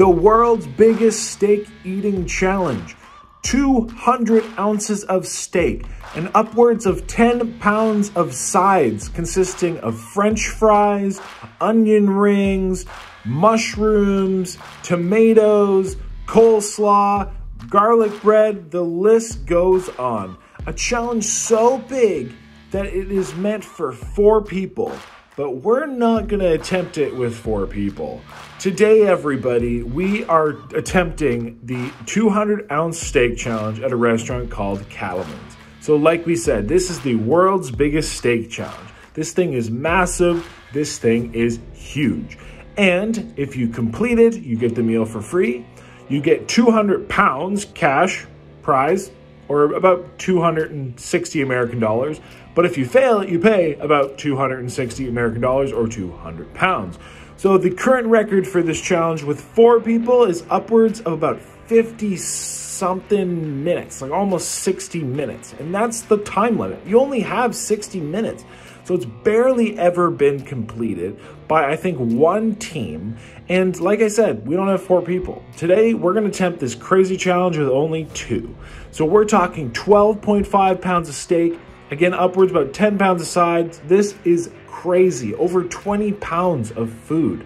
the world's biggest steak eating challenge. 200 ounces of steak and upwards of 10 pounds of sides consisting of French fries, onion rings, mushrooms, tomatoes, coleslaw, garlic bread, the list goes on. A challenge so big that it is meant for 4 people. But we're not going to attempt it with 4 people. Today, everybody, we are attempting the 200-ounce steak challenge at a restaurant called Cattleman's. So like we said, this is the world's biggest steak challenge. This thing is massive. This thing is huge. And if you complete it, you get the meal for free. You get 200 pounds cash prize, or about 260 American dollars. But if you fail it, you pay about 260 American dollars or 200 pounds. So the current record for this challenge with 4 people is upwards of about 50-something minutes, like almost 60 minutes. And that's the time limit. You only have 60 minutes. So it's barely ever been completed by, I think, 1 team. And like I said, we don't have 4 people. Today, we're going to attempt this crazy challenge with only 2. So we're talking 12.5 pounds of steak, again, upwards about 10 pounds of sides. This is crazy. Over 20 pounds of food.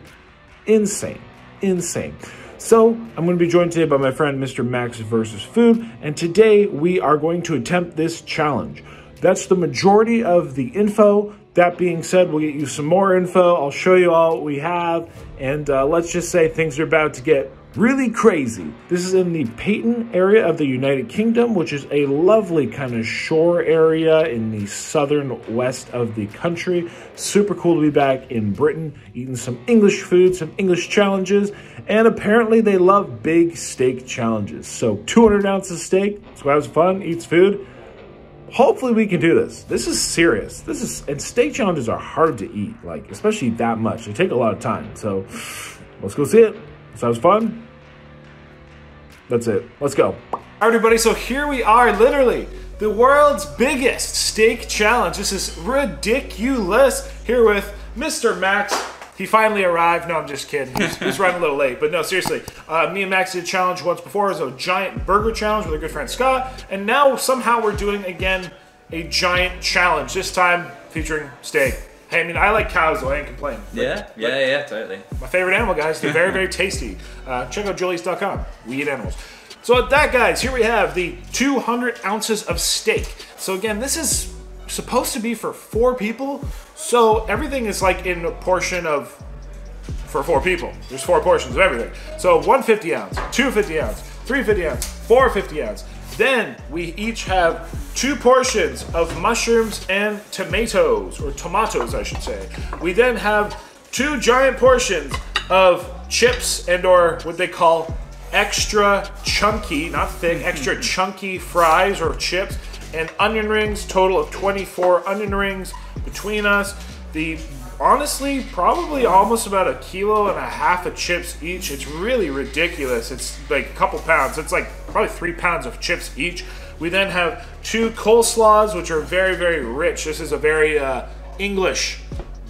Insane. Insane. So I'm going to be joined today by my friend, Mr. MaxvsFood. And today we are going to attempt this challenge. That's the majority of the info. That being said, we'll get you some more info. I'll show you all what we have. And let's just say things are about to get really crazy. This is in the Paignton area of the United Kingdom, which is a lovely kind of shore area in the southern west of the country. Super cool to be back in Britain, eating some English food, some English challenges, and apparently they love big steak challenges. So 200 ounces of steak, so have fun, eats food. Hopefully we can do this. This is serious. And steak challenges are hard to eat, like especially that much. They take a lot of time. So let's go see it. Sounds fun. That's it. Let's go. All right, everybody. So here we are, literally the world's biggest steak challenge. This is ridiculous. Here with Mr. Max. He finally arrived. No, I'm just kidding. He's running a little late. But no, seriously. Me and Max did a challenge once before. It was a giant burger challenge with our good friend Scott. And now somehow we're doing, again, a giant challenge. This time featuring steak. Hey, I mean, I like cows, though. I ain't complaining. Yeah, totally. My favorite animal, guys. They're very, very tasty. Check out Julie's.com. We eat animals. So at that, guys, here we have the 200 ounces of steak. So again, this is supposed to be for 4 people. So everything is like in a portion of, for 4 people. There's 4 portions of everything. So 150 ounce, 250 ounce, 350 ounce, 450 ounce. Then we each have 2 portions of mushrooms and tomatoes, or tomatoes, I should say. We then have 2 giant portions of chips and or what they call extra chunky, not thick, extra chunky fries or chips, and onion rings, total of 24 onion rings between us. Honestly, probably almost about 1.5 kilos of chips each. It's really ridiculous. It's like a couple pounds. It's like probably 3 pounds of chips each. We then have 2 coleslaws, which are very, very rich. This is a very English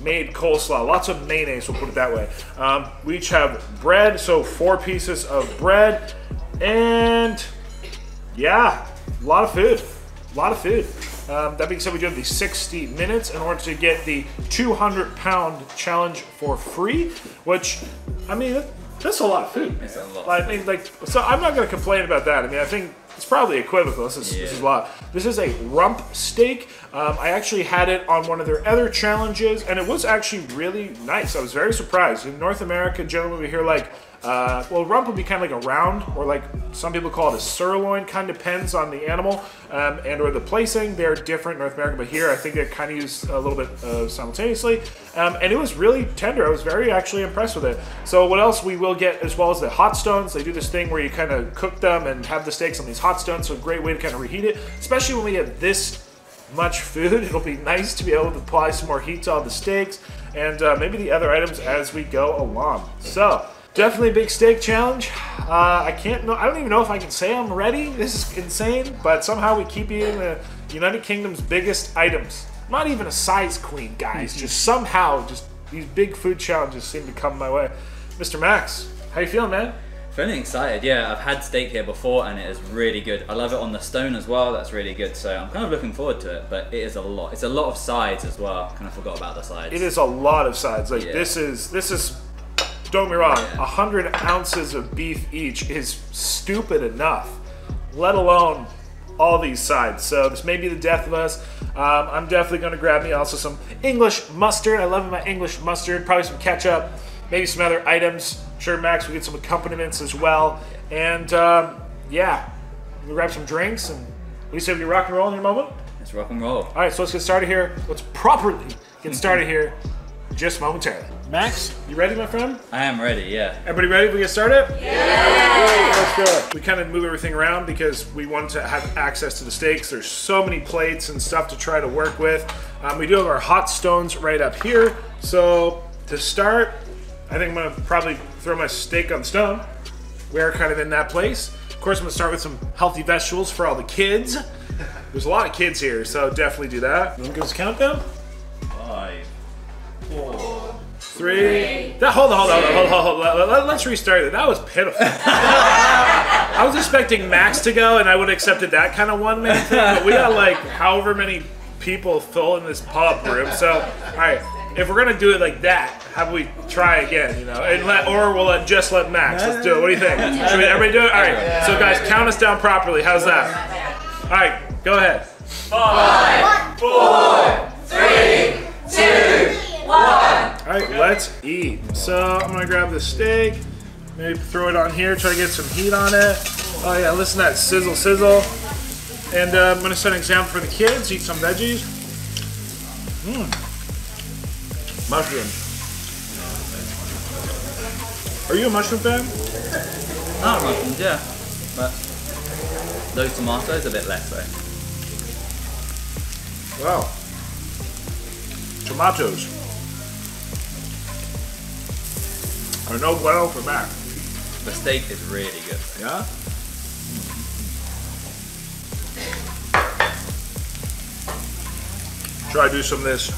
made coleslaw. Lots of mayonnaise, we'll put it that way. We each have bread, so 4 pieces of bread. And yeah, a lot of food. A lot of food. That being said, we do have the 60 minutes in order to get the 200-pound challenge for free, which, I mean, that's a lot of food. It's a lot. I mean, like, so I'm not going to complain about that. I mean, I think it's probably equivocal. This is a lot. This is a rump steak. I actually had it on one of their other challenges, and it was actually really nice. I was very surprised. In North America, generally we hear like, well, rump would be kind of like a round, or like some people call it a sirloin, kind of depends on the animal and or the placing. They're different in North America, but here I think they're kind of used a little bit simultaneously. And it was really tender. I was very actually impressed with it. So what else we will get as well as the hot stones. They do this thing where you kind of cook them and have the steaks on these hot stones, so a great way to kind of reheat it, especially when we have this much food. It'll be nice to be able to apply some more heat to all the steaks and maybe the other items as we go along. So definitely a big steak challenge. I don't even know if I can say I'm ready. This is insane, but somehow we keep eating the United Kingdom's biggest items. Not even a size queen, guys. Just somehow, just these big food challenges seem to come my way. Mr. Max, how you feeling, man? Feeling excited, yeah. I've had steak here before and it is really good. I love it on the stone as well, that's really good. So I'm kind of looking forward to it, but it is a lot. It's a lot of sides as well. Kind of forgot about the sides. It is a lot of sides. Like this is, don't get me wrong, 100 ounces of beef each is stupid enough, let alone all these sides. So this may be the death of us. I'm definitely gonna grab me also some English mustard. I love my English mustard, probably some ketchup, maybe some other items. I'm sure Max will get some accompaniments as well. And yeah, we'll grab some drinks and we say we can rock and roll in a moment. Let's rock and roll. All right, so let's get started here. Let's properly get started here just momentarily. Max, you ready, my friend? I am ready, yeah. Everybody ready? We get started? Yeah! Let's do it. We kind of move everything around because we want to have access to the steaks. There's so many plates and stuff to try to work with. We do have our hot stones right up here. So to start, I think I'm gonna probably throw my steak on the stone. We're kind of in that place. Of course, I'm gonna start with some healthy vegetables for all the kids. There's a lot of kids here, so definitely do that. You wanna give us a countdown? 5, 4, 3. Hold on. Let's restart it. That was pitiful. I was expecting Max to go, and I would have accepted that kind of one-man thing, but we got like however many people fill in this pub room. So, all right, if we're gonna do it like that, how about we try again? You know, and or we'll just let Max. Let's do it. What do you think? Should we everybody do it? All right. So, guys, count us down properly. How's that? All right, go ahead. 5, 4, 3, 2, 1. All right, let's eat. So I'm gonna grab the steak, maybe throw it on here, try to get some heat on it. Oh yeah, listen to that sizzle, sizzle. And I'm gonna set an example for the kids, eat some veggies. Mushrooms. Are you a mushroom fan? not mushrooms, yeah. But those tomatoes a bit less though. Wow. Tomatoes are no bueno for Mac. The steak is really good. Yeah? Try to do some of this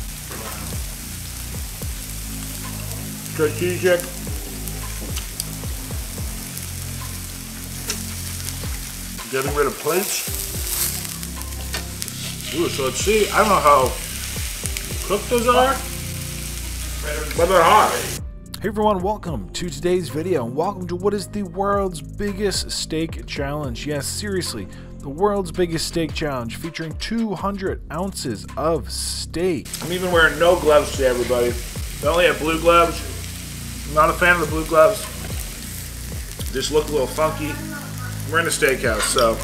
strategic getting rid of plates. Ooh, so let's see. I don't know how cooked those are, but they're hot. Hey everyone, welcome to today's video and welcome to what is the world's biggest steak challenge. Yes, seriously, the world's biggest steak challenge featuring 200 ounces of steak. I'm even wearing no gloves today, everybody. I only have blue gloves. I'm not a fan of the blue gloves. Just look a little funky. We're in a steakhouse, so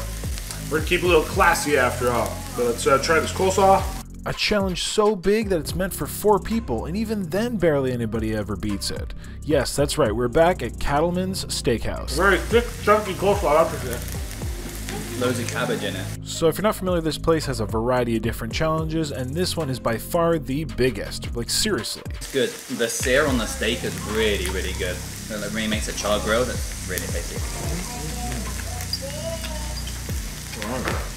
we're gonna keep it a little classy after all. But let's try this coleslaw. A challenge so big that it's meant for 4 people, and even then barely anybody ever beats it. Yes, that's right, we're back at Cattleman's Steakhouse. Very thick, chunky coleslaw, that's it. Loads of cabbage in it. So if you're not familiar, this place has a variety of different challenges, and this one is by far the biggest. Like, seriously. It's good. The sear on the steak is really, really good. It really makes a char grill that's really tasty.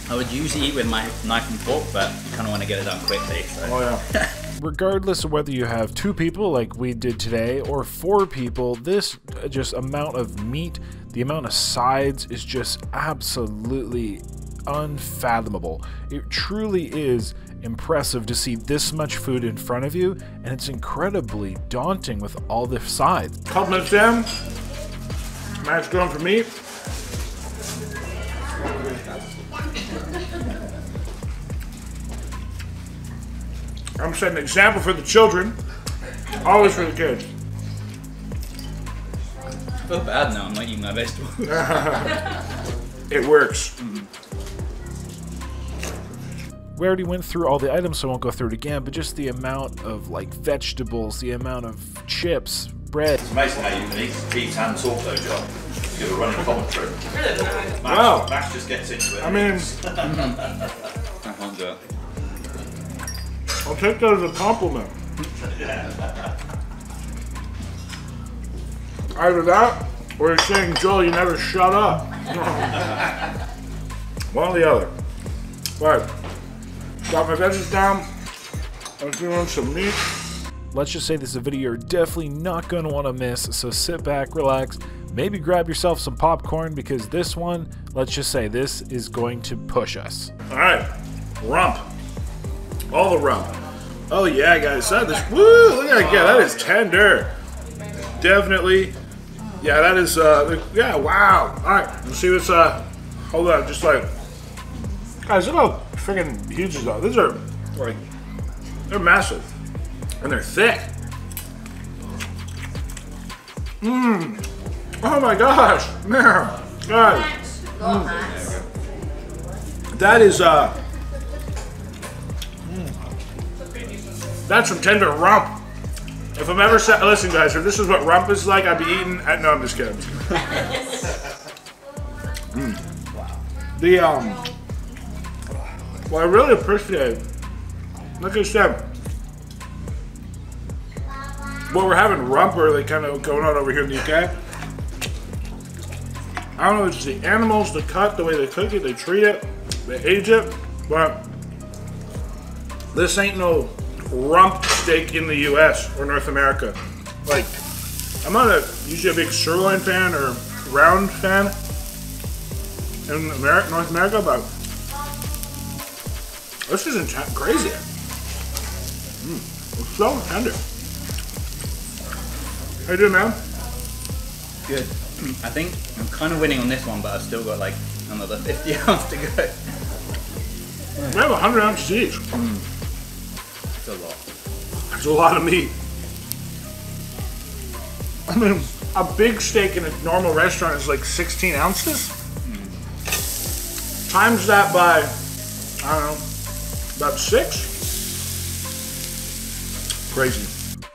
I would usually eat with my knife and fork, but you kind of want to get it done quickly. So. Oh yeah. Regardless of whether you have 2 people like we did today or 4 people, this just amount of meat, the amount of sides is just absolutely unfathomable. It truly is impressive to see this much food in front of you, and it's incredibly daunting with all the sides. Couple minutes in. Max going for meat. I'm setting an example for the children, always for the kids. I feel bad now, I'm not eating my vegetables. It works. We already went through all the items, so I won't go through it again, but just the amount of like vegetables, the amount of chips, bread. It's amazing how you can eat beef and talk though, John. You have a running commentary. Wow. Max just gets into it. I mean, I can't do it. I'll take that as a compliment. Either that, or you're saying, Joel, you never shut up. One or the other. All right, got my veggies down. I'm doing some meat. Let's just say this is a video you're definitely not going to want to miss, so sit back, relax, maybe grab yourself some popcorn because this one, let's just say this is going to push us. All right, rump. All the rump. Oh yeah, guys, that is, woo, look at that, yeah, that is tender. Definitely, yeah, that is, yeah, wow. All right, let's see what's, hold on, just like, guys, look how freaking huge these are. These are, like, they're massive, and they're thick. Oh my gosh, man, guys. That is, that's some tender rump. If I'm ever listen guys, if this is what rump is like, I'd be eating at, no, I'm just kidding. The, well, I really appreciate, like I said, what we're having rump really kind of going on over here in the UK. I don't know if it's the animals, the cut, the way they cook it, they treat it, they age it, but this ain't no rump steak in the US or North America. Like, I'm not usually a big sirloin fan or round fan in North America, but this isn't crazy. It's so tender. How you doing, man? Good. I think I'm kind of winning on this one, but I've still got like another 50 ounces to go. We have 100 ounces each. It's a lot. That's a lot of meat. I mean, a big steak in a normal restaurant is like 16 ounces. Times that by, I don't know, about 6. Crazy.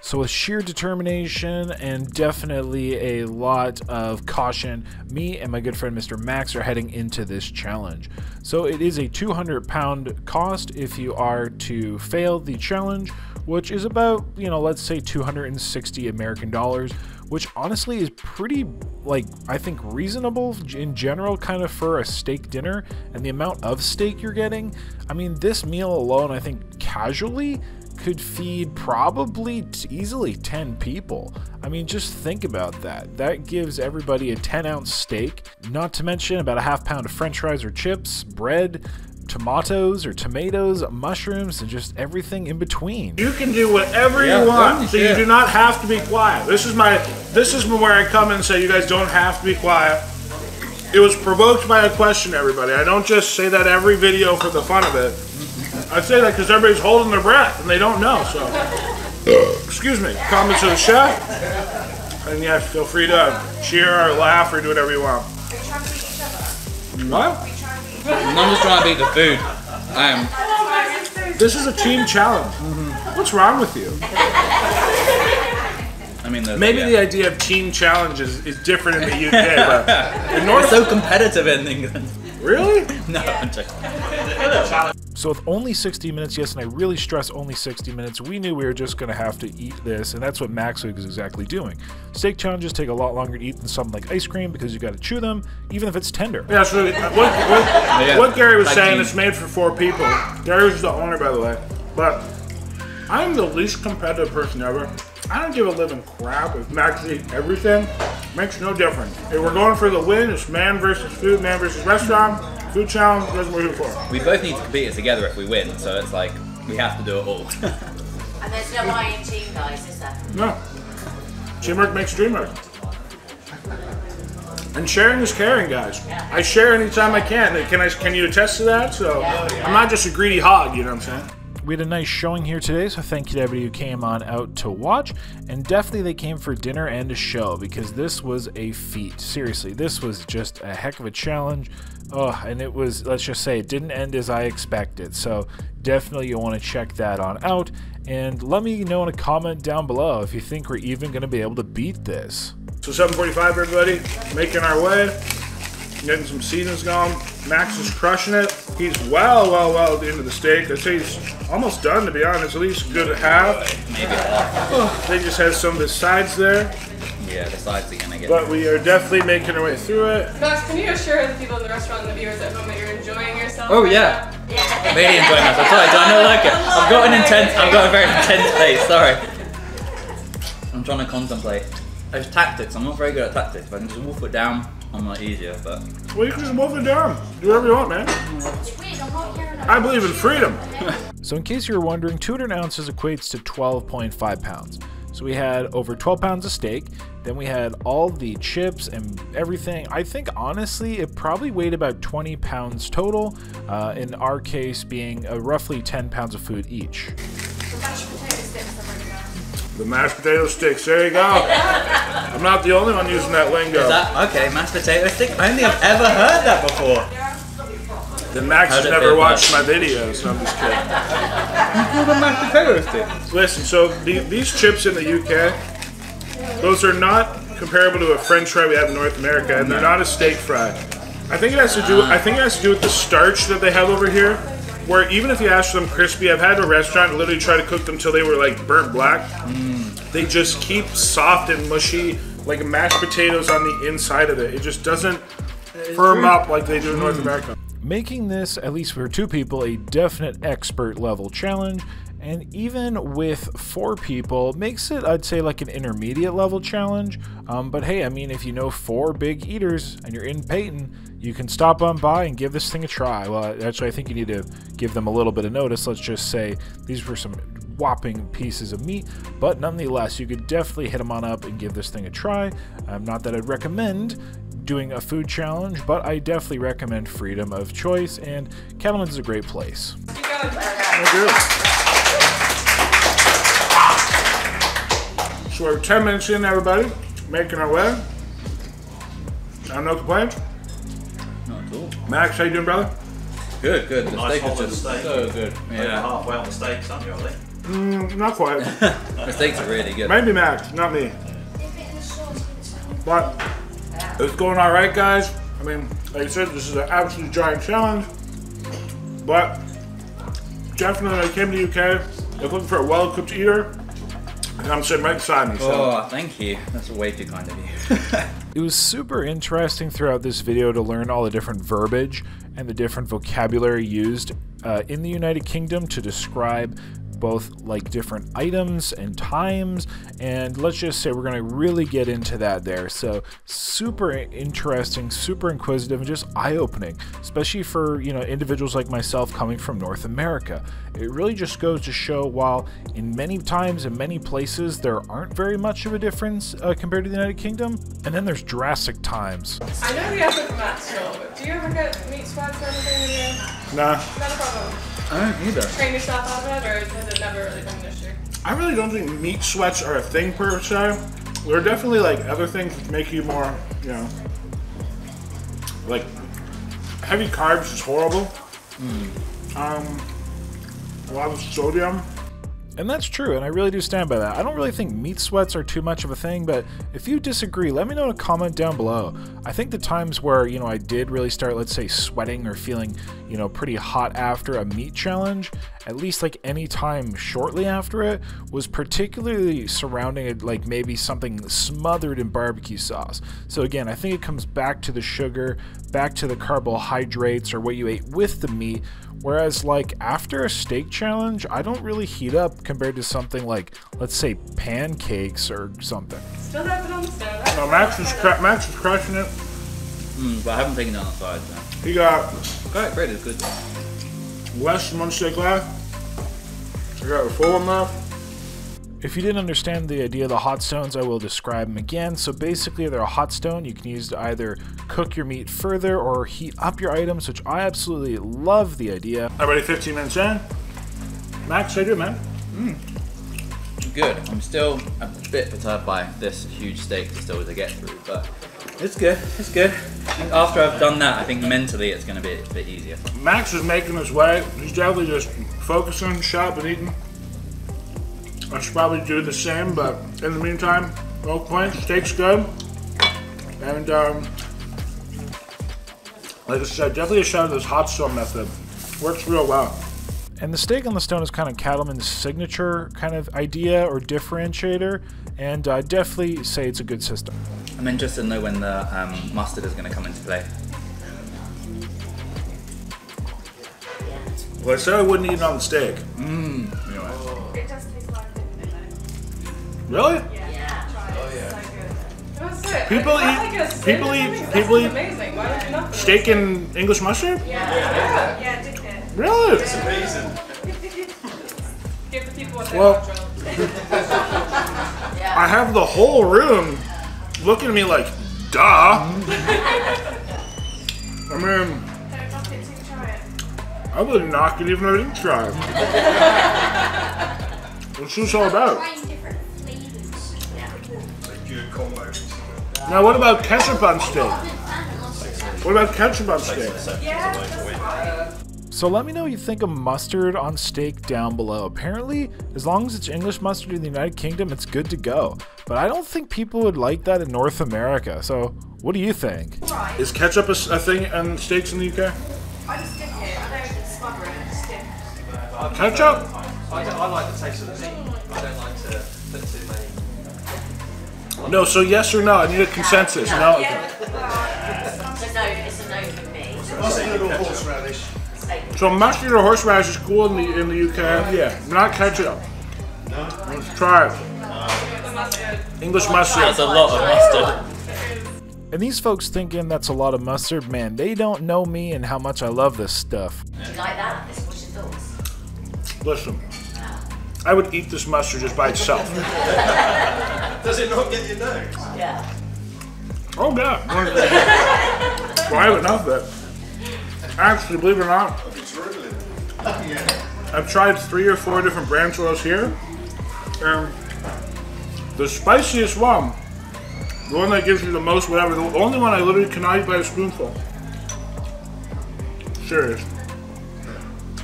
So with sheer determination and definitely a lot of caution, me and my good friend Mr. Max are heading into this challenge. So it is a 200-pound cost if you are to fail the challenge, which is about, you know, let's say 260 American dollars, which honestly is pretty, like, I think reasonable in general kind of for a steak dinner and the amount of steak you're getting. I mean, this meal alone, I think casually could feed probably easily 10 people. I mean, just think about that. That gives everybody a 10-ounce steak, not to mention about a half pound of french fries or chips, bread, tomatoes or tomatoes, mushrooms, and just everything in between. You can do whatever you want, so you do not have to be quiet. This is where I come in and say you guys don't have to be quiet. It was provoked by a question, everybody. I don't just say that every video for the fun of it. I say that because everybody's holding their breath and they don't know, so. Excuse me, comments to the chef. And yeah, feel free to cheer or laugh or do whatever you want. What? I'm not just trying to beat the food. This is a team challenge. What's wrong with you? I mean, maybe the idea of team challenges is different in the UK, but in We're so competitive in England. Really? No, I'm joking. So with only 60 minutes, yes, and I really stress only 60 minutes, we knew we were just going to have to eat this, and that's what MaxvsFood is exactly doing. Steak challenges take a lot longer to eat than something like ice cream because you got to chew them, even if it's tender. Yeah, so what Gary was saying, it's made for 4 people. Gary was the owner, by the way. But I'm the least competitive person ever. I don't give a living crap if Max eats everything. Makes no difference. If we're going for the win, it's man versus food, man versus restaurant. Food challenge, that's what we're here for. We both need to compete it together if we win, so it's like, we have to do it all. And there's no I in team, guys, is there? No. Teamwork makes dream work. And sharing is caring, guys. I share anytime I can. Can you attest to that? So I'm not just a greedy hog, you know what I'm saying? We had a nice showing here today, so thank you to everybody who came on out to watch, and definitely they came for dinner and a show because this was a feat. Seriously, this was just a heck of a challenge. Oh, and it was, let's just say, it didn't end as I expected, so definitely you'll want to check that on out, and let me know in a comment down below if you think we're even going to be able to beat this. So 7:45, everybody, making our way. Getting some seasons going. Max is crushing it. He's well at the end of the steak. I'd say he's almost done, to be honest. At least a good half. Maybe half. They just have some of the sides there. Yeah, the sides are gonna get. But we are definitely making our way through it. Max, can you assure the people in the restaurant and the viewers at home that you're enjoying yourself? Oh yeah. Really enjoying myself. Sorry, do I not like it? I've got a very intense face. Sorry. I'm trying to contemplate. It's tactics. I'm not very good at tactics. If I can just wolf it down, I'm not easier. But Well, you can just wolf it down. Do whatever you want, man. I believe in freedom. So in case you were wondering, 200 ounces equates to 12.5 pounds. So we had over 12 pounds of steak, then we had all the chips and everything. I think honestly it probably weighed about 20 pounds total, in our case being roughly 10 pounds of food each. The mashed potato sticks, there you go. I'm not the only one using that lingo. is that okay? Mashed potato stick? I don't think I've ever heard that before. Then Max has never watched my videos, no, I'm just kidding. You call them mashed potato sticks? Listen, so these chips in the UK, those are not comparable to a French fry we have in North America, and they're not a steak fry. I think it has to do with the starch that they have over here, where even if you ask for them crispy, I've had a restaurant literally try to cook them till they were like burnt black. They just keep soft and mushy, like mashed potatoes on the inside of it. It just doesn't firm up like they do in North America. Making this, at least for 2 people, a definite expert level challenge, and even with 4 people, makes it, I'd say, like an intermediate level challenge. But hey, I mean, if you know 4 big eaters and you're in Paignton, you can stop on by and give this thing a try. Well, actually, I think you need to give them a little bit of notice. Let's just say these were some whopping pieces of meat, but nonetheless, you could definitely hit them on up and give this thing a try. Not that I'd recommend doing a food challenge, but I definitely recommend freedom of choice, and Cattleman is a great place. Thank you. So we're 10 minutes in, everybody, making our way. No complaints. Not at all. Max, how you doing, brother? Good, good. The Nice steak is hole in the just steak. so good. Yeah. Yeah, Halfway on the steaks, aren't you, Ollie? Not quite. the steaks are really good. Maybe Max, not me. But it's going all right, guys. I mean, like I said, this is an absolute giant challenge. But definitely, when I came to the UK, I was looking for a well-cooked eater, and I'm sitting right beside me. So. Oh, thank you. That's way too kind of you. It was super interesting throughout this video to learn all the different verbiage and the different vocabulary used in the United Kingdom to describe both like different items and times, and let's just say we're going to really get into that there. So super interesting, super inquisitive, and just eye-opening, especially for, you know, individuals like myself coming from North America. It really just goes to show, while in many times in many places there aren't very much of a difference compared to the United Kingdom, and then there's drastic times. I know the answer for Matt still, but do you ever get meat sweats or anything in your... Nah. Not a problem. I don't either. Train yourself out of it, or has it never really been an issue? I really don't think meat sweats are a thing per se. There are definitely like other things that make you more, you know, like heavy carbs is horrible. A lot of sodium. And that's true, and I really do stand by that. I don't really think meat sweats are too much of a thing, but if you disagree, let me know in a comment down below. I think the times where, you know, I did really start, let's say, sweating or feeling, you know, pretty hot after a meat challenge, at least like any time shortly after it, was particularly surrounding it, like maybe something smothered in barbecue sauce. So again, I think it comes back to the sugar, back to the carbohydrates or what you ate with the meat. Whereas like after a steak challenge, I don't really heat up compared to something like, let's say, pancakes or something. Still have it on the stove. No, Max is crushing it. But I haven't taken it on the side. So. He got Bread is good. less than 1 steak left. I got a full one left. If you didn't understand the idea of the hot stones, I will describe them again. So basically, they're a hot stone you can use to either cook your meat further or heat up your items, which I absolutely love the idea. Everybody 15 minutes in. Max, how you doing, man? Good. I'm still a bit perturbed by this huge steak still to get through, but it's good. It's good. And after I've done that, I think mentally it's going to be a bit easier. Max is making his way. He's definitely just focusing, shop, and eating. I should probably do the same, but in the meantime, no complaints. Steak's good. And like I said, definitely a shout out to this hot stone method. Works real well. And the steak on the stone is kind of Cattleman's signature kind of idea or differentiator, and I definitely say it's a good system. I'm interested to know when the mustard is going to come into play. Well, I said I wouldn't eat it on the steak. Anyway. It does taste like it. Really? Yeah. Oh, yeah. it. People Like, eat- like a steak people or eat- something? people That eat sounds amazing. Why would you not? Steak and English mustard? Yeah. Yeah, did it. Really? It's amazing. Give the people what they Well- want, Joel. I have the whole room looking at me like, duh. I mean, Don't knock it till you try it. I wouldn't knock it even if I didn't try. What's this all about? Trying different flavors. Yeah. It's a good combo. Now, what about ketchup on steak? What about ketchup on steak? Yeah, that's fine. So let me know what you think of mustard on steak down below. Apparently, as long as it's English mustard in the United Kingdom, it's good to go. But I don't think people would like that in North America. So what do you think? Right. Is ketchup a thing on steaks in the UK? I just dip it. I don't smother it. I just dip. Ketchup? I like the taste of the meat. I don't like to put too many. No, so yes or no? I need a consensus. No. Yeah. It's a no. It's a no for me. Mustard or horseradish? Steak. So mustard or horseradish is cool in the UK. Yeah, not ketchup. Let's try it. The mustard. English mustard. That's a lot of mustard. And these folks thinking that's a lot of mustard, man, they don't know me and how much I love this stuff. Do you like that? This was your thoughts. Listen, I would eat this mustard just by itself. Does it not get your nose? Yeah. Oh yeah. Well, I have enough of it. Actually, believe it or not, It's drooling. I've tried 3 or 4 different brands while I was here, and the spiciest one, the one that gives you the most whatever, the only one I literally cannot eat by a spoonful. Serious.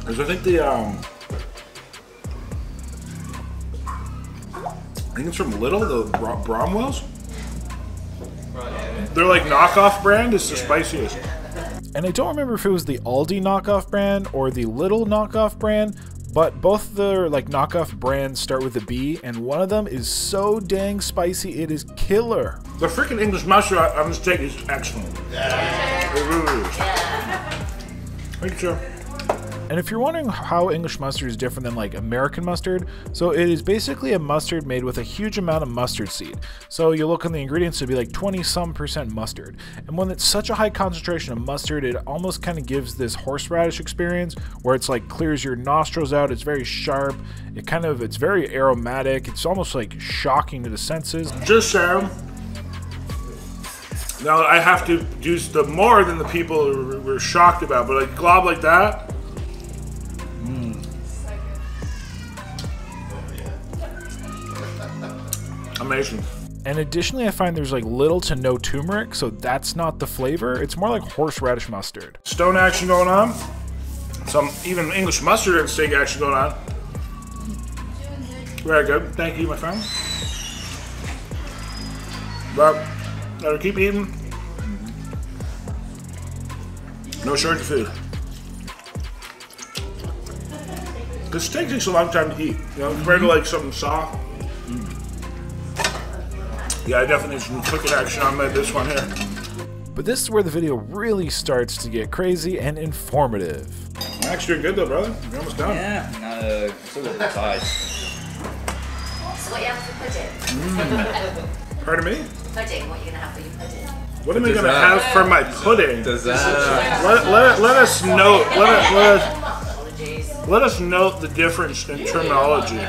Is I think I think it's from Lidl, the Bromwells. They're like knockoff brand. It's the spiciest. And I don't remember if it was the Aldi knockoff brand or the Lidl knockoff brand, but both their like knockoff brands start with a B, and one of them is so dang spicy it is killer. The freaking English mustard on the steak is excellent. Yeah. It really is. Thank you, sir. And if you're wondering how English mustard is different than like American mustard, so it is basically a mustard made with a huge amount of mustard seed. So you look on the ingredients, it'd be like 20-some% mustard. And when it's such a high concentration of mustard, it almost kind of gives this horseradish experience where it's like clears your nostrils out. It's very sharp. It's very aromatic. It's almost like shocking to the senses. Just saying. Now I have to do the more than the people were shocked about, but like glob like that. Amazing. And additionally, I find there's like little to no turmeric, so that's not the flavor. It's more like horseradish mustard. Stone action going on. Some even English mustard and steak action going on. Very good. Thank you, my friend. But gotta keep eating. No shortage of food. Because steak takes a long time to eat, you know, compared to like something soft. Yeah, I definitely need some cooking action on this one here. But this is where the video really starts to get crazy and informative. Max, you're good though, brother. You're almost done. Yeah, no, it's all the size. So what you have for pudding? Pardon me? Pudding. What are you gonna have for your pudding? What am I gonna have for my pudding? Dessert. Let us note. Apologies. Let us note the difference in terminology.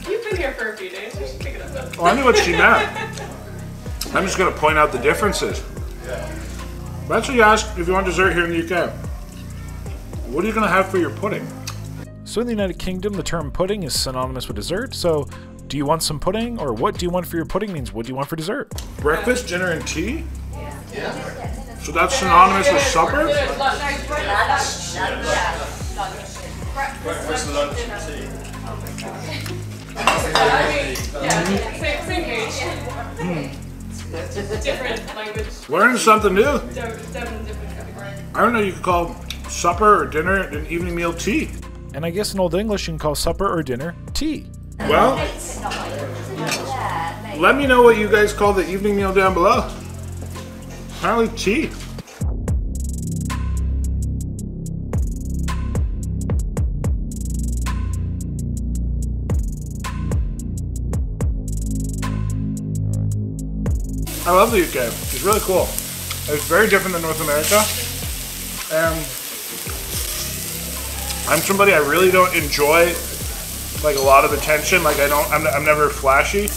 You've been here for a few days. You should pick it up. Oh, I knew what she meant. I'm just gonna point out the differences. That's what you ask if you want dessert here in the UK. What are you gonna have for your pudding? So in the United Kingdom, the term pudding is synonymous with dessert. So do you want some pudding, or what do you want for your pudding means what do you want for dessert? Breakfast, dinner, and tea? So that's synonymous with supper? Lunch. Lunch. Breakfast, lunch, and tea. Same age. Different language. Learn something new. Different category. I don't know, you could call supper or dinner an evening meal tea. And I guess in Old English you can call supper or dinner tea. Well, let me know what you guys call the evening meal down below. Apparently tea. I love the UK. It's really cool. It's very different than North America. And I'm somebody, I really don't enjoy like a lot of attention. Like I'm never flashy.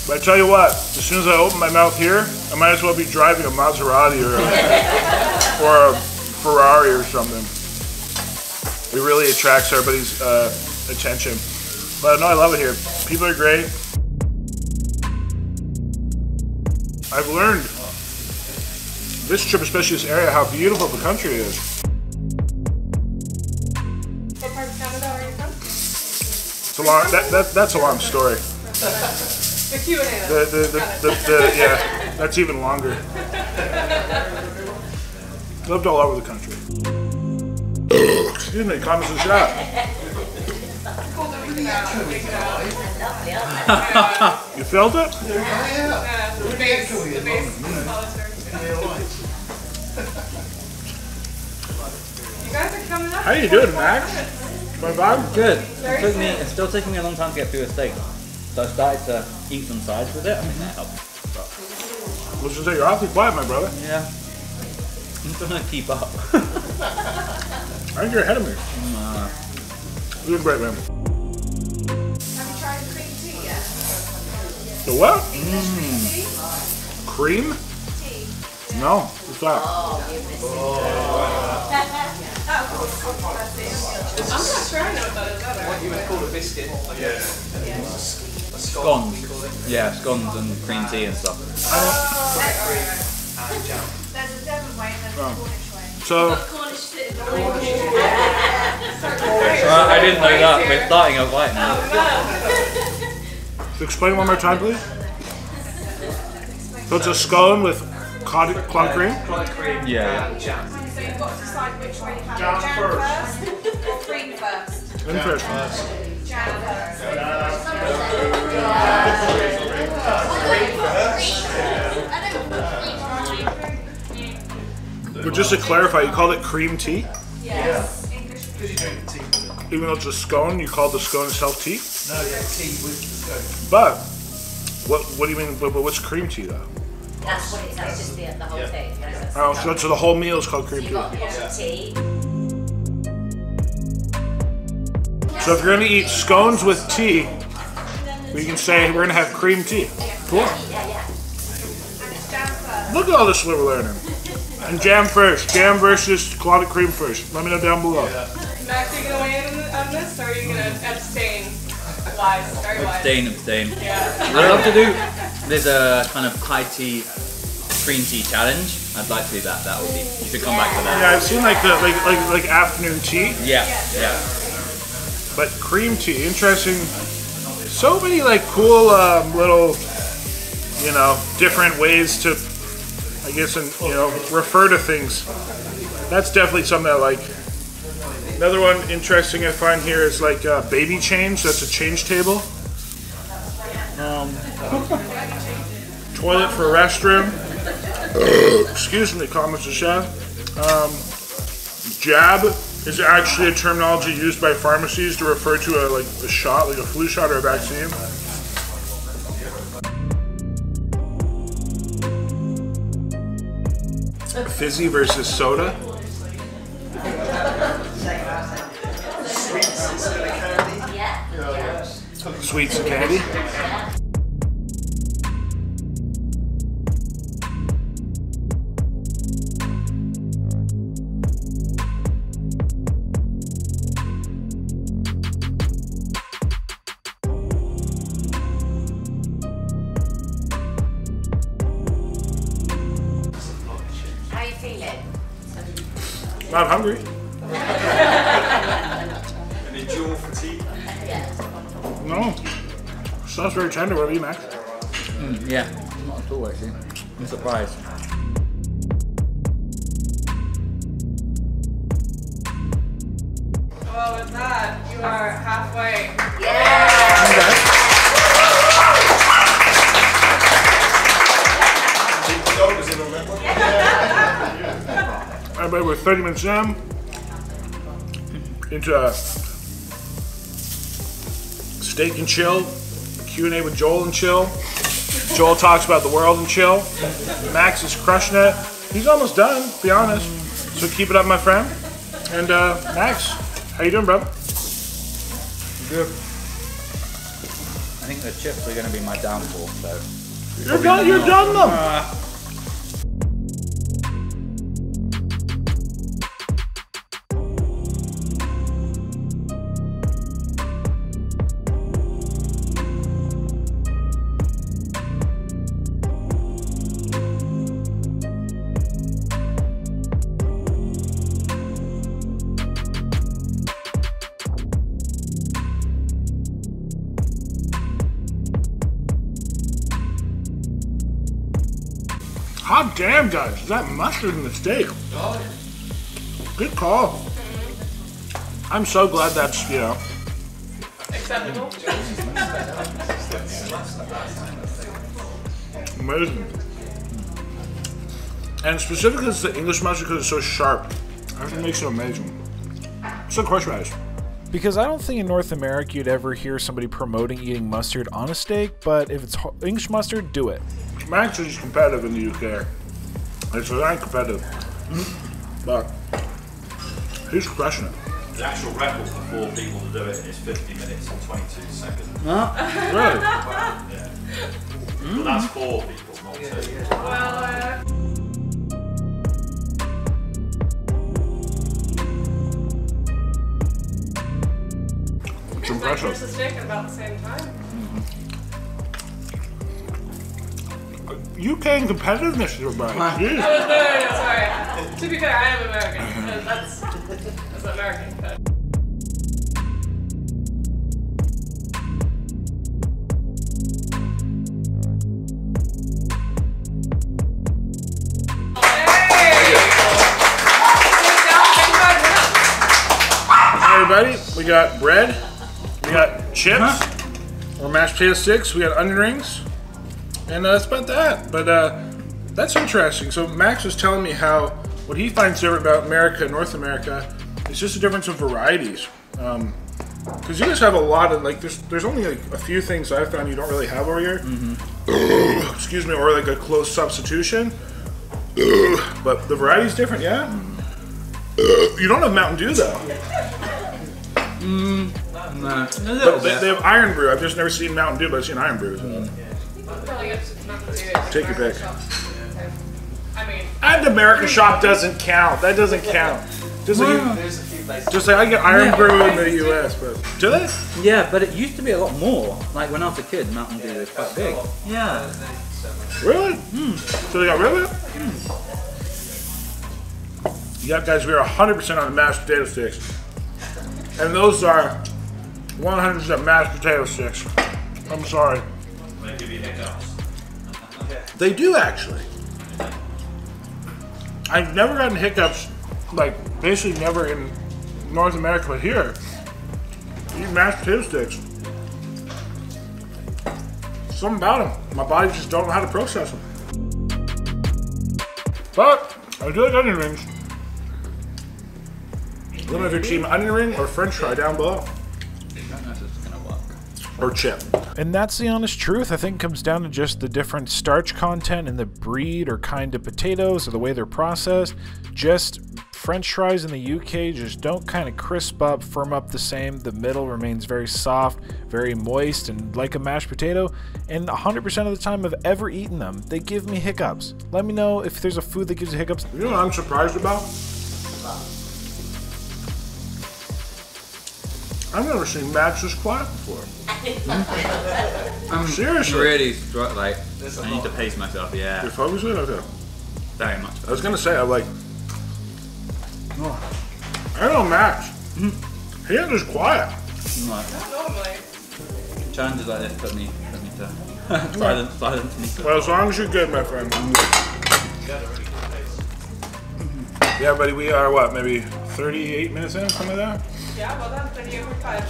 But I tell you what, as soon as I open my mouth here, I might as well be driving a Maserati or a Ferrari or something. It really attracts everybody's attention. But no, I love it here. People are great. I've learned this trip, especially this area, how beautiful the country is. What part of Canada are you from? It's a long, that's a long story. The Q&A. Yeah, that's even longer. Lived all over the country. Excuse me, comments and shot. You felt it? The base. You guys are coming up. How you doing, Max? My vibe? Good. It's still taking me a long time to get through a steak. So I started to eat some sides with it. I think that helped. Let's just say you're awfully quiet, my brother. Yeah. I'm trying to keep up. I think you're ahead of me. You're doing great, man. Have you tried the cream tea yet? The what? Tea? Cream? Tea. No. What's that? Oh, you missed it. I'm not sure I know what that is either. What you would call a biscuit. A scone. Scones. Yeah, scones and cream tea and stuff. And jam. There's a Devon way and there's a Cornish way. So, Cornish sit in the way. I didn't know that. We're starting a fight now. explain one more time, please. So it's a scone with clotted cream? Clotted cream and jam. So you've got to decide which way you have jam first or cream first. Interesting. Jam But just to clarify, you call it cream tea? Yes. English. Because you drink tea. Even though it's a scone, you call the scone itself tea? No, yeah, tea with the scone. But, what do you mean, but what's cream tea though? That's what it is. That's just the whole thing. Oh, so the whole meal is called cream You've tea. got tea. So if you're gonna eat scones with tea, we can say we're gonna have cream tea. Cool. Yeah. And it's jam first. Look at all this we're learning. And jam first. Jam versus clotted cream first. Let me know down below. Max, are you going to weigh in on this, or are you going to abstain? Wise, very wise. Abstain. Yeah. I'd love to do. There's a kind of high tea, cream tea challenge. I'd like to do that. That would be. You should come back to that. Yeah, I've seen like the like afternoon tea, Yeah. but cream tea, interesting. So many like cool little, different ways to, I guess, refer to things. That's definitely something I like. Another one interesting I find here is like baby change. That's a change table. Toilet for restroom. Excuse me, comments and chef. Jab is actually a terminology used by pharmacies to refer to a shot, like a flu shot or a vaccine. Fizzy versus soda. Sweets and candy. How are you feeling? Not hungry. Any dual fatigue? No. Stuff's very tender. What about you, Max? Yeah. Not at all actually. I'm surprised. Well, with that, you are halfway. Everybody, we're 30 minutes down into a Steak and Chill, Q&A with Joel and Chill. Joel talks about the world and chill. Max is crushing it. He's almost done, to be honest. So keep it up, my friend. And Max, how you doing, brother? Good. I think the chips are going to be my downfall, so. You're done them. Hot damn, guys. Is that mustard in the steak? Good call. I'm so glad that's, you know. Acceptable. Amazing. And specifically it's the English mustard because it's so sharp. I think it makes it amazing. So horseradish. Because I don't think in North America you'd ever hear somebody promoting eating mustard on a steak, but if it's English mustard, do it. Max is competitive in the UK. It's not competitive. But he's crushing it. The actual record for 4 people to do it is 50 minutes and 22 seconds. Really? Yeah. But that's 4 people, not 2. Well, It's like impressive. here's the steak at about the same time. UK and competitiveness, everybody. No, sorry. To be fair, I am American. That's American. But. Everybody, we got bread, we got chips, or mashed potato sticks, we got onion rings, and that's about that. But that's interesting. So Max was telling me how what he finds different about America, North America, is just a difference of varieties. Because you guys have a lot of, like, there's only like a few things I've found you don't really have over here. Excuse me, or like a close substitution. But the variety's different, yeah? You don't have Mountain Dew though. No, a little But bit. they have Iron Brew. I've just never seen Mountain Dew, but I've seen Iron Brew. So. Take your pick. I mean, And America Shop doesn't count. That doesn't count. Just like I get Iron Brew in the US, but do they? Yeah, but it used to be a lot more. Like when I was a kid, Mountain Dew was quite big. Yeah. Really? So they got rid of it? Yeah, guys, we are 100% on the mashed potato sticks. And those are 100% mashed potato sticks. I'm sorry. They give you hiccups. They do, actually. I've never gotten hiccups, like, basically never in North America, but here, you eat mashed potato sticks. Something about them. My body just don't know how to process them. But, I do like onion rings. Let me know if you're team onion ring or french fry down below. I don't know if it's gonna work. Or chip. And that's the honest truth. I think it comes down to just the different starch content in the breed or kind of potatoes or the way they're processed. Just French fries in the UK just don't kind of crisp up, firm up the same. The middle remains very soft, very moist, and like a mashed potato. And 100% of the time I've ever eaten them, they give me hiccups. Let me know if there's a food that gives you hiccups. You know what I'm surprised about? I've never seen Max this quiet before. I'm Seriously? really like, I need to pace myself, yeah. You're focusing? Okay. Very much. I was gonna say, I'm like, I don't know Max. He is just quiet. Like, normally. challenges like this put me to silence me. Well, as long as you're good, my friend. Yeah, buddy, we are what, maybe 38 minutes in, something like that? Yeah, well done. 38:45.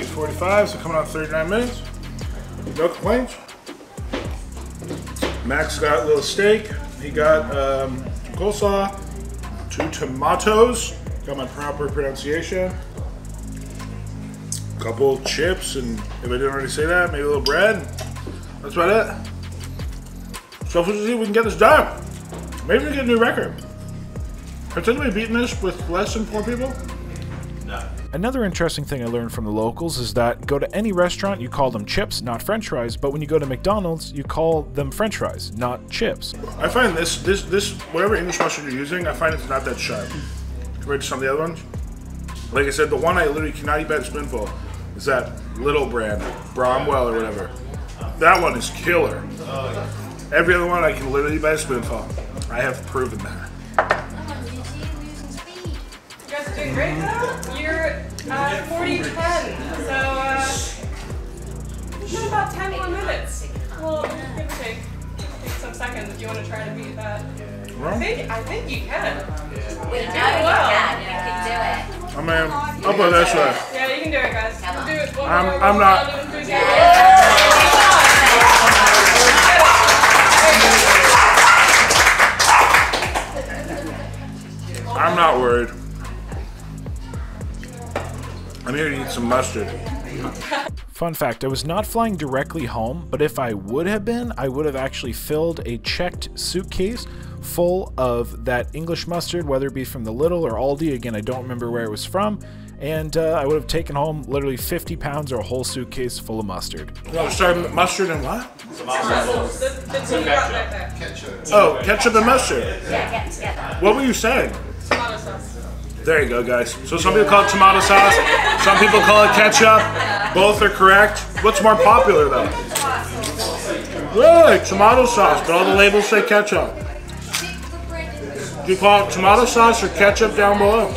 38:45, so coming on 39 minutes. No complaints. Max got a little steak. He got coleslaw, 2 tomatoes. Got my proper pronunciation. A couple chips, and if I didn't already say that, maybe a little bread. That's about it. So if we see if we can get this done, maybe we get a new record. Has anybody beaten this with less than 4 people? No. Another interesting thing I learned from the locals is that go to any restaurant, you call them chips, not french fries, but when you go to McDonald's, you call them french fries, not chips. I find this whatever English mustard you're using, I find it's not that sharp compared to some of the other ones. Like I said, the one I literally cannot eat by the spoonful is that little brand, Bromwell or whatever. That one is killer. Every other one I can literally eat by a spoonful. I have proven that. You guys are doing great though. You're 40-10, so you've got about 10 more minutes. Well, give or take some seconds if you want to try to beat that. I think you can. We know you can. You can do it. I mean, I'll put it this way. Yeah, you can do it, guys. Do it. I'm not. I'm not worried. I'm here to eat some mustard. Fun fact, I was not flying directly home, but if I would have been, I would have actually filled a checked suitcase full of that English mustard, whether it be from the Lidl or Aldi. Again, I don't remember where it was from. And I would have taken home literally 50 pounds or a whole suitcase full of mustard. No, sorry, mustard and what? The two you got right there. Oh, ketchup and mustard. Yeah, get together. What were you saying? Tomato sauce. There you go, guys. So some people call it tomato sauce, some people call it ketchup. Both are correct. What's more popular though? Really? Tomato sauce, but all the labels say ketchup. Do you call it tomato sauce or ketchup down below?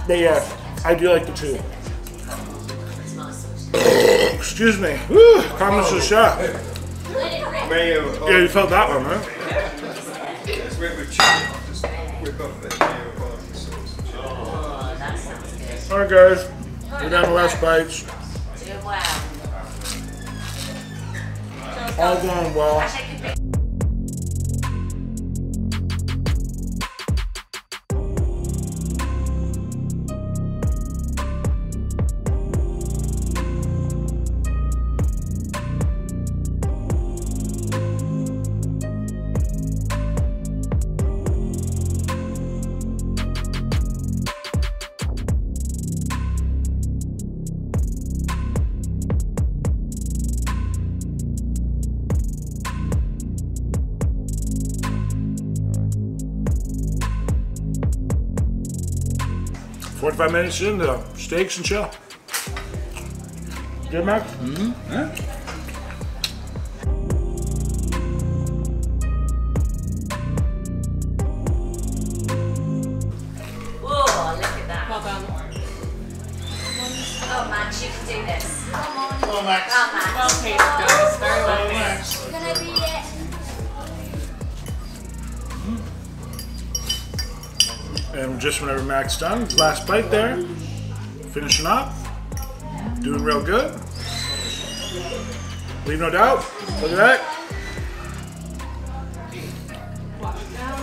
But yeah, I do like the two. Excuse me. Woo, comments of the shot. Yeah, you felt that one, right? Alright guys, we're down to last bites. Doing well. All going well. "45 minutes into steaks and chill." Good, Max? Mm-hmm. Yeah. Whoa, look at that. Well done. Oh, Max, you can do this. Come on. Come on, Max. Come on, Max. Well paced, guys. Very well paced. You're gonna beat it. And just whenever Mac's done, his last bite there. Finishing up. Doing real good. Leave no doubt. Look at that. Wash it down.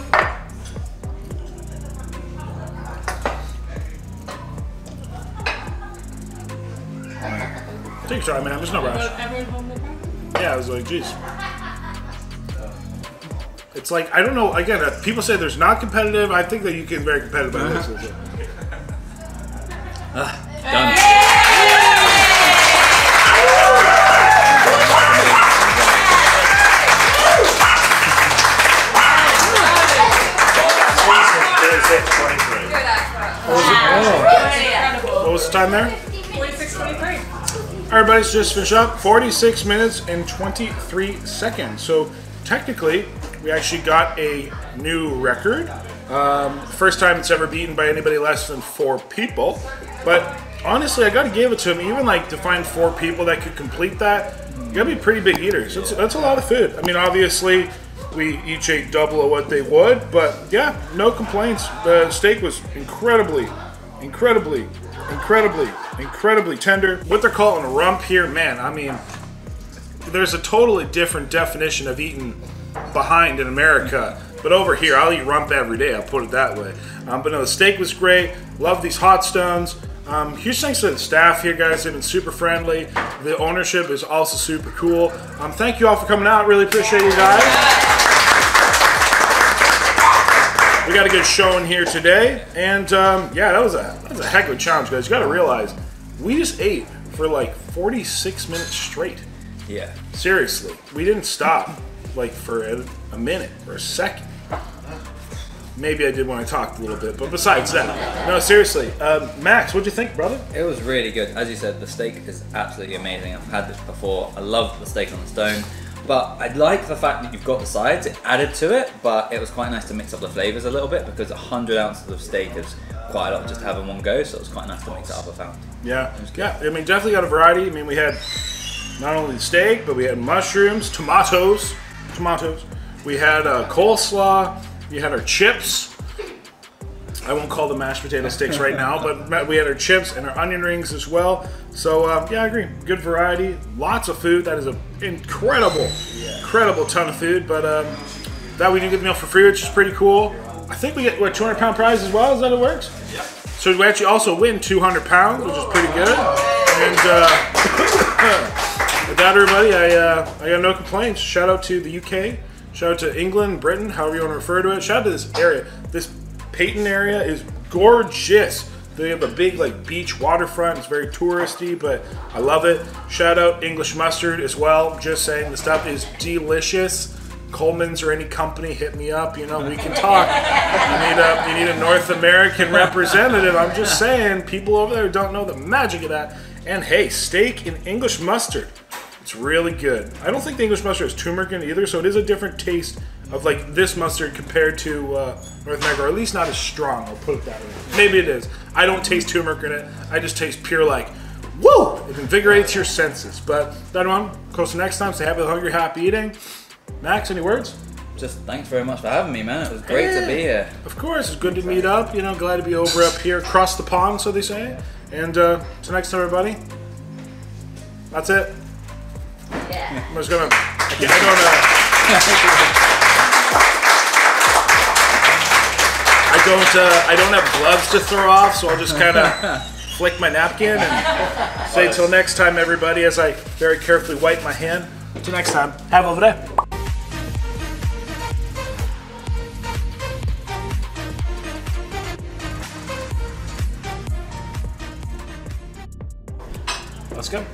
Take your time, man. There's no rush. Everyone home their time? Yeah, I was like, geez. It's like, I don't know, again, people say there's not competitive. I think that you can very competitive on this. Done. What was the time there? 46:23. Everybody's just finished up. 46 minutes and 23 seconds. So technically, we actually got a new record. First time it's ever beaten by anybody less than 4 people. But honestly, I gotta give it to him. Even like to find 4 people that could complete that, you gotta be pretty big eaters. That's a lot of food. I mean, obviously, we each ate double of what they would, but yeah, no complaints. The steak was incredibly tender. What they're calling a rump here, man, I mean, there's a totally different definition of eating behind in America. But over here, I'll eat rump every day, I'll put it that way. But no, the steak was great. Love these hot stones. Huge thanks to the staff here, guys. They've been super friendly. The ownership is also super cool. Thank you all for coming out. Really appreciate you guys. We got a good show in here today, and yeah, that was a heck of a challenge, guys. You got to realize we just ate for like 46 minutes straight. Yeah. Seriously, we didn't stop like for a minute or a second. Maybe I did when I talked a little bit, but besides that, no, seriously. Max, what'd you think, brother? It was really good. As you said, the steak is absolutely amazing. I've had this before. I love the steak on the stone, but I like the fact that you've got the sides. It added to it, but it was quite nice to mix up the flavors a little bit because 100 ounces of steak is quite a lot just to have in one go, so it was quite nice to mix it up, I found. Yeah, yeah. I mean, definitely got a variety. I mean, we had not only the steak, but we had mushrooms, tomatoes. We had coleslaw. We had our chips. I won't call them mashed potato sticks right now, but we had our chips and our onion rings as well. So yeah, I agree. Good variety, lots of food. That is an incredible ton of food. But that we do get the meal for free, which is pretty cool. I think we get what, 200-pound prize as well. Is that how it works? Yeah. So we actually also win 200 pounds, which is pretty good. And with that, everybody, I got no complaints. Shout out to the UK. Shout out to England, Britain, however you want to refer to it. Shout out to this area. This Paignton area is gorgeous. They have a big like beach waterfront. It's very touristy, but I love it. Shout out English mustard as well. Just saying, the stuff is delicious. Coleman's or any company, hit me up. You know, we can talk. You need a North American representative. I'm just saying, people over there don't know the magic of that. And hey, steak in English mustard. It's really good. I don't think the English mustard has turmeric in it either, so it is a different taste of like this mustard compared to North America, or at least not as strong, I'll put it that way. Maybe it is. I don't taste turmeric in it. I just taste pure like, woo! It invigorates your senses. But that one, close to next time, stay happy, hungry, happy eating. Max, any words? Just thanks very much for having me, man. It was great to be here. Of course, it's good to meet up. You know, glad to be over up here, across the pond, so they say. And till next time, everybody. That's it. Yeah. I'm just gonna. I don't have gloves to throw off, so I'll just kind of flick my napkin and say till next time, everybody, as I very carefully wipe my hand. Till next time, have a lovely day. Let's go.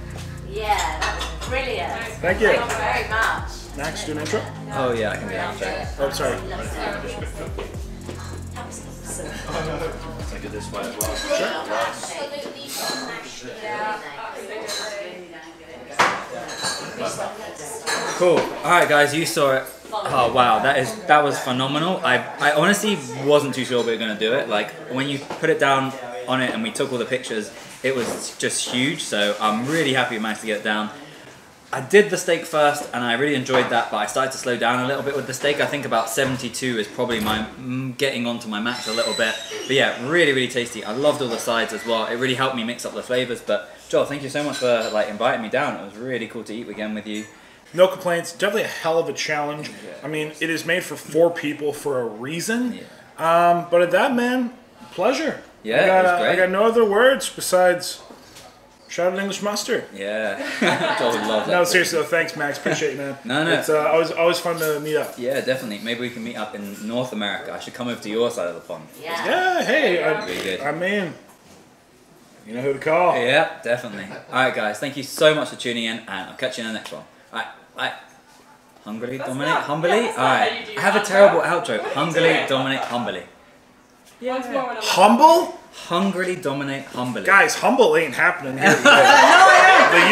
Yeah, that was brilliant. Thank you. Thank you very much. Max, do an intro. Oh yeah, I can do that. Oh, sorry. Take it this way as well. Absolutely smashed it. Cool. All right, guys, you saw it. Oh wow, that was phenomenal. I honestly wasn't too sure we were gonna do it. Like when you put it down on it and we took all the pictures, it was just huge. So I'm really happy we managed to get it down. I did the steak first and I really enjoyed that, but I started to slow down a little bit with the steak. I think about 72 is probably my getting onto my max a little bit. But yeah, really, really tasty. I loved all the sides as well. It really helped me mix up the flavors. But Joel, thank you so much for like inviting me down. It was really cool to eat again with you. No complaints. Definitely a hell of a challenge. I mean, it is made for 4 people for a reason. Yeah. But at that, man, pleasure. Yeah, it was great. I got no other words besides shout out English mustard. Yeah, Joel would love that. No, seriously though, thanks, Max. Appreciate it, man. No. It's always fun to meet up. Yeah, definitely. Maybe we can meet up in North America. I should come over to your side of the pond. Yeah. Yeah, hey. Really good. I mean, you know who to call. Yeah, definitely. All right, guys. Thank you so much for tuning in, and I'll catch you in the next one. All right. Bye. Hungry, Dominic, humbly. All right. I have a terrible outro. Hungry, Dominic, humbly. Once more. Humble? Hungrily dominate humbly. Guys, humble ain't happening here. The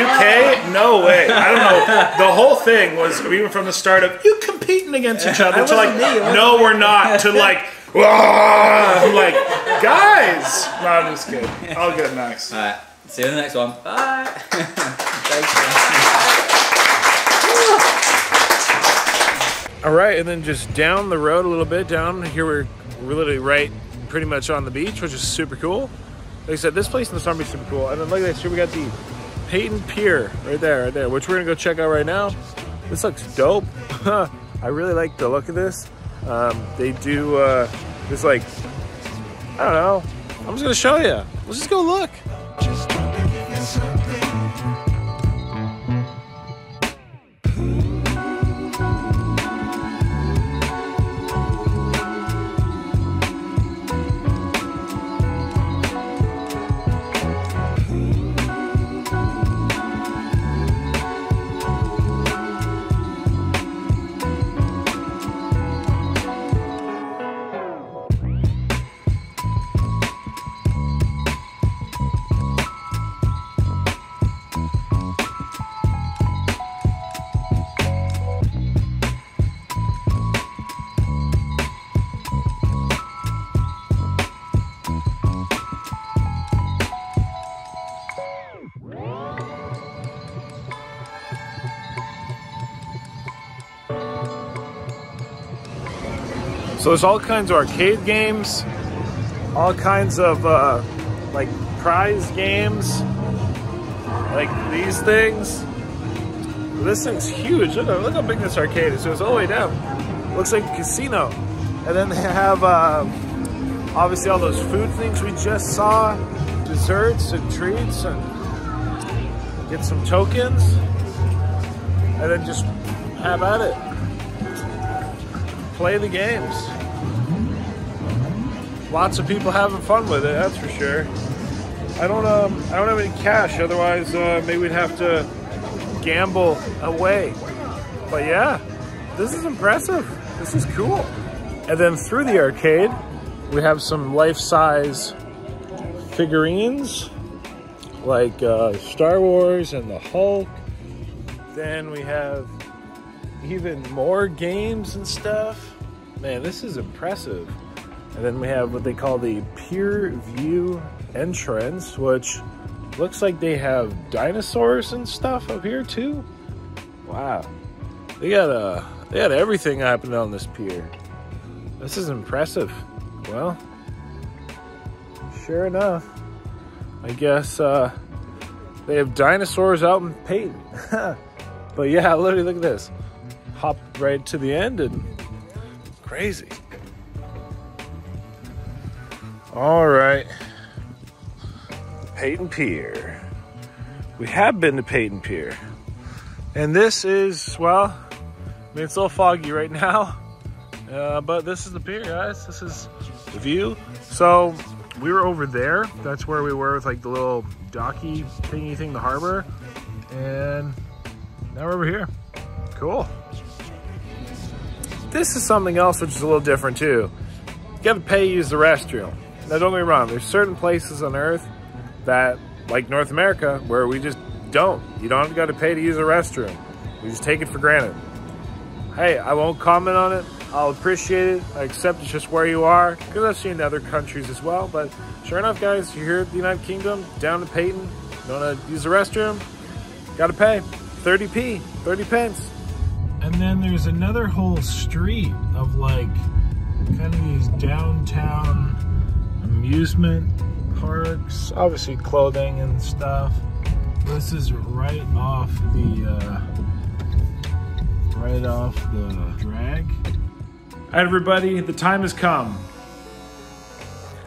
UK? No way. I don't know. The whole thing was, even from the start of, you competing against each other, to like, no, we're not, to like, I'm like, guys. No, I'm just kidding. All good, Max. All right. See you in the next one. Bye. Thanks, man. All right, and then just down the road a little bit, down here we're literally right pretty much on the beach, which is super cool. Like I said, this place in the summer is super cool. And then look at this, here we got the Paignton Pier right there, which we're gonna go check out right now. This looks dope. I really like the look of this. They do this like, I don't know. I'm just gonna show you. Let's just go look. So there's all kinds of arcade games, all kinds of like prize games, like these things. This thing's huge. Look how big this arcade is. It goes all the way down. Looks like a casino. And then they have obviously all those food things we just saw, desserts and treats, and get some tokens, and then just have at it. Play the games. Lots of people having fun with it, that's for sure. I don't have any cash, otherwise maybe we'd have to gamble away. But yeah, this is impressive. This is cool. And then through the arcade, we have some life-size figurines, like Star Wars and the Hulk. Then we have even more games and stuff. Man, this is impressive. And then we have what they call the Pier View entrance, which looks like they have dinosaurs and stuff up here too. Wow, they got everything happening on this pier. This is impressive. Well, sure enough, I guess they have dinosaurs out in Paignton. But yeah, literally look at this. Hop right to the end and crazy. All right, Paignton Pier. We have been to Paignton Pier. And this is, well, I mean, it's a little foggy right now, but this is the pier, guys. This is the view. So we were over there. That's where we were with like the little docky thingy thing, the harbor. And now we're over here. Cool. This is something else which is a little different too. You gotta pay to use the restroom. Now don't get me wrong, there's certain places on Earth that, like North America, where we just don't. You don't got to pay to use a restroom. We just take it for granted. Hey, I won't comment on it. I'll appreciate it. I accept it's just where you are, because I've seen other countries as well. But sure enough, guys, you're here at the United Kingdom, down to Paignton, you want to use the restroom, got to pay 30p, 30 pence. And then there's another whole street of like kind of these downtown amusement parks, obviously clothing and stuff. This is right off the drag. All right, everybody, the time has come.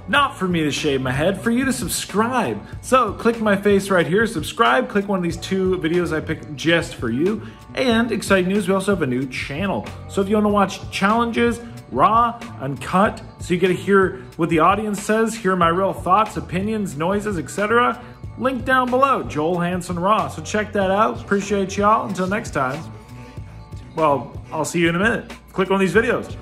Not for me to shave my head, for you to subscribe. So click my face right here, subscribe, click one of these 2 videos I picked just for you. And exciting news, we also have a new channel. So if you want to watch challenges, raw, uncut, so you get to hear what the audience says, hear my real thoughts, opinions, noises, etc., link down below, Joel Hansen Raw. So check that out. Appreciate y'all. Until next time. Well, I'll see you in a minute. Click on these videos.